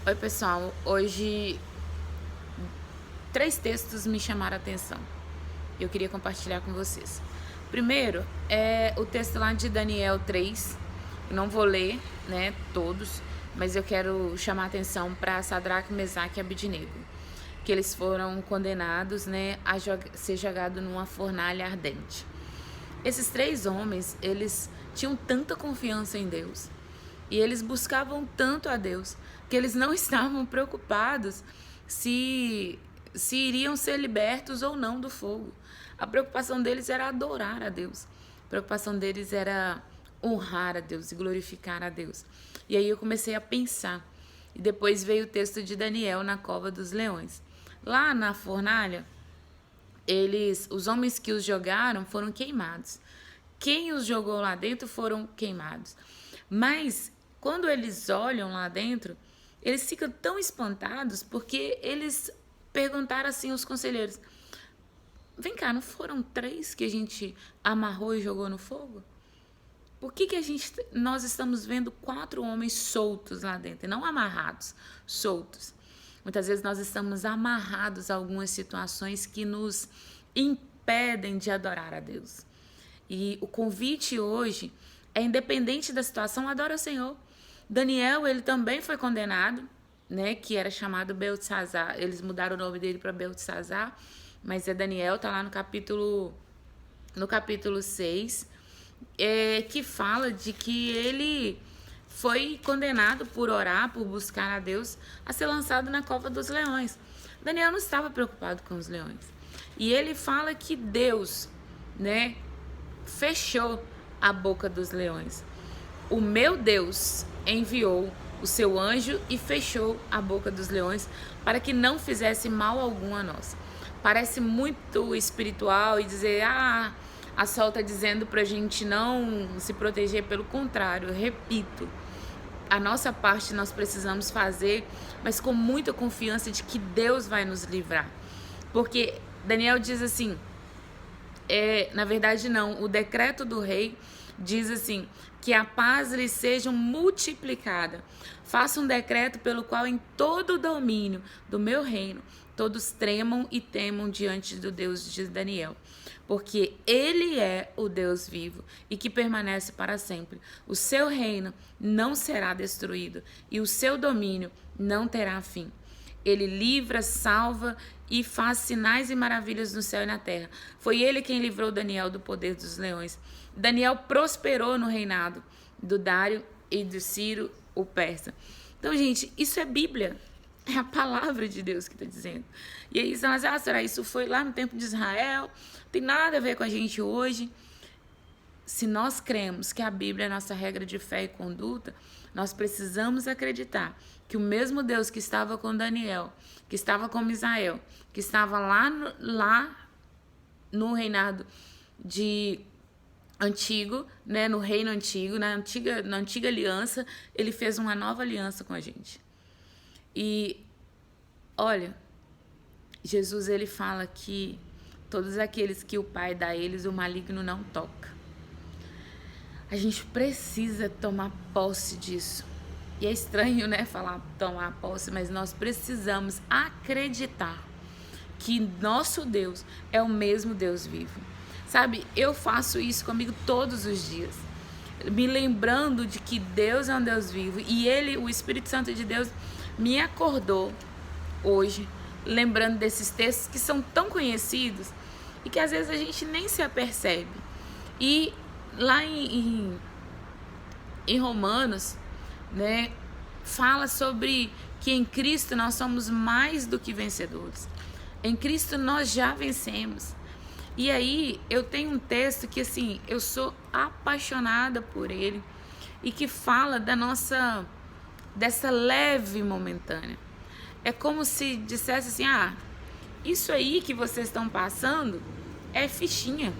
Oi, pessoal. Hoje, três textos me chamaram a atenção. Eu queria compartilhar com vocês. Primeiro, é o texto lá de Daniel 3. Eu não vou ler, né, todos, mas eu quero chamar a atenção para Sadraque, Mesaque e Abednego, que eles foram condenados, né, a ser jogados numa fornalha ardente. Esses três homens, eles tinham tanta confiança em Deus e eles buscavam tanto a Deus que eles não estavam preocupados se iriam ser libertos ou não do fogo. A preocupação deles era adorar a Deus. A preocupação deles era honrar a Deus e glorificar a Deus. E aí eu comecei a pensar. E depois veio o texto de Daniel na cova dos leões. Lá na fornalha, os homens que os jogaram foram queimados. Quem os jogou lá dentro foram queimados. Mas quando eles olham lá dentro, eles ficam tão espantados porque eles perguntaram assim aos conselheiros: vem cá, não foram três que a gente amarrou e jogou no fogo? Por que nós estamos vendo quatro homens soltos lá dentro, e não amarrados, soltos? Muitas vezes nós estamos amarrados a algumas situações que nos impedem de adorar a Deus. E o convite hoje é, independente da situação, adora o Senhor. Daniel, ele também foi condenado, né, que era chamado Beltesazar. Eles mudaram o nome dele para Beltesazar, mas é Daniel, tá lá no capítulo 6, que fala de que ele foi condenado por orar, por buscar a Deus, a ser lançado na cova dos leões. Daniel não estava preocupado com os leões. E ele fala que Deus, né, fechou a boca dos leões. O meu Deus enviou o seu anjo e fechou a boca dos leões para que não fizesse mal algum a nós. Parece muito espiritual e dizer, a Sol está dizendo para a gente não se proteger. Pelo contrário, eu repito, a nossa parte nós precisamos fazer, mas com muita confiança de que Deus vai nos livrar. Porque Daniel diz assim, na verdade não, o decreto do rei diz assim, que a paz lhe seja multiplicada. Faça um decreto pelo qual em todo o domínio do meu reino todos tremam e temam diante do Deus de Daniel, porque ele é o Deus vivo e que permanece para sempre. O seu reino não será destruído e o seu domínio não terá fim. Ele livra, salva e faz sinais e maravilhas no céu e na terra. Foi ele quem livrou Daniel do poder dos leões. Daniel prosperou no reinado do Dário e do Ciro, o persa. Então, gente, isso é Bíblia. É a palavra de Deus que está dizendo. E aí você fala, será isso foi lá no tempo de Israel? Não tem nada a ver com a gente hoje. Se nós cremos que a Bíblia é a nossa regra de fé e conduta, nós precisamos acreditar que o mesmo Deus que estava com Daniel, que estava com Misael, que estava lá no reinado antigo, né, no reino antigo, na antiga aliança, ele fez uma nova aliança com a gente. E olha, Jesus, ele fala que todos aqueles que o Pai dá a eles, o maligno não toca. A gente precisa tomar posse disso. E é estranho, né, falar tomar posse, mas nós precisamos acreditar que nosso Deus é o mesmo Deus vivo. Sabe, eu faço isso comigo todos os dias, me lembrando de que Deus é um Deus vivo e Ele, o Espírito Santo de Deus, me acordou hoje, lembrando desses textos que são tão conhecidos e que às vezes a gente nem se apercebe. E lá em Romanos, né, fala sobre que em Cristo nós somos mais do que vencedores. Em Cristo nós já vencemos. E aí eu tenho um texto que assim, eu sou apaixonada por ele e que fala dessa leve momentânea. É como se dissesse assim, isso aí que vocês estão passando é fichinha,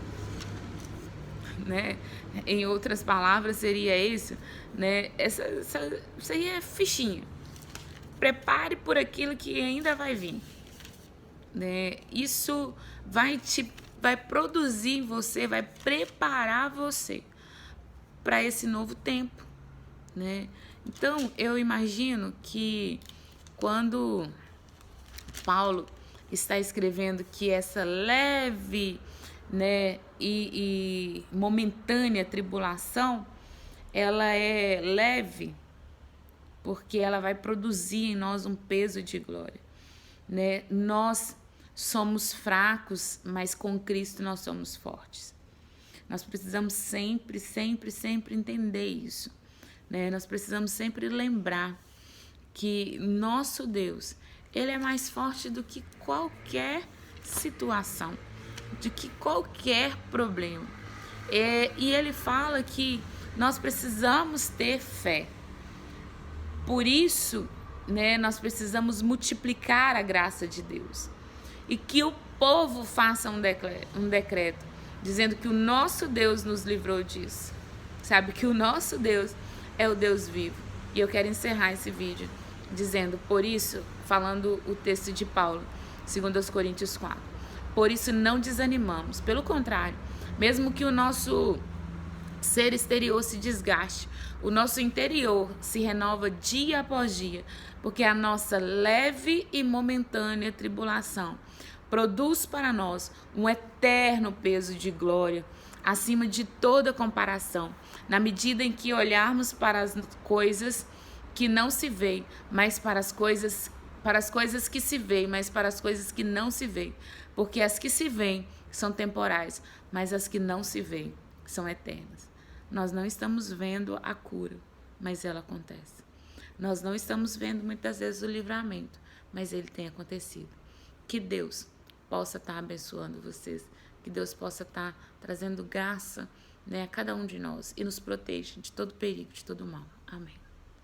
né? Em outras palavras seria isso, né? Isso aí é fichinha. Prepare por aquilo que ainda vai vir, né? Isso vai produzir em você, vai preparar você para esse novo tempo, né? Então eu imagino que quando Paulo está escrevendo que essa leve, né, e momentânea tribulação, ela é leve porque ela vai produzir em nós um peso de glória, né? Nós somos fracos, mas com Cristo nós somos fortes. Nós precisamos sempre entender isso, né? Nós precisamos sempre lembrar que nosso Deus, Ele é mais forte do que qualquer situação, de que qualquer problema. E Ele fala que nós precisamos ter fé. Por isso, né, nós precisamos multiplicar a graça de Deus. E que o povo faça um decreto dizendo que o nosso Deus nos livrou disso. Sabe, que o nosso Deus é o Deus vivo. E eu quero encerrar esse vídeo dizendo, por isso, falando o texto de Paulo, 2 Coríntios 4. Por isso não desanimamos. Pelo contrário, mesmo que o nosso ser exterior se desgaste, o nosso interior se renova dia após dia, porque a nossa leve e momentânea tribulação produz para nós um eterno peso de glória, acima de toda comparação, na medida em que olharmos para as coisas que não se veem, mas para as coisas que se veem, mas para as coisas que não se veem, porque as que se veem são temporais, mas as que não se veem são eternas. Nós não estamos vendo a cura, mas ela acontece. Nós não estamos vendo muitas vezes o livramento, mas ele tem acontecido. Que Deus possa estar abençoando vocês, que Deus possa estar trazendo graça, né, a cada um de nós e nos proteja de todo perigo, de todo mal. Amém.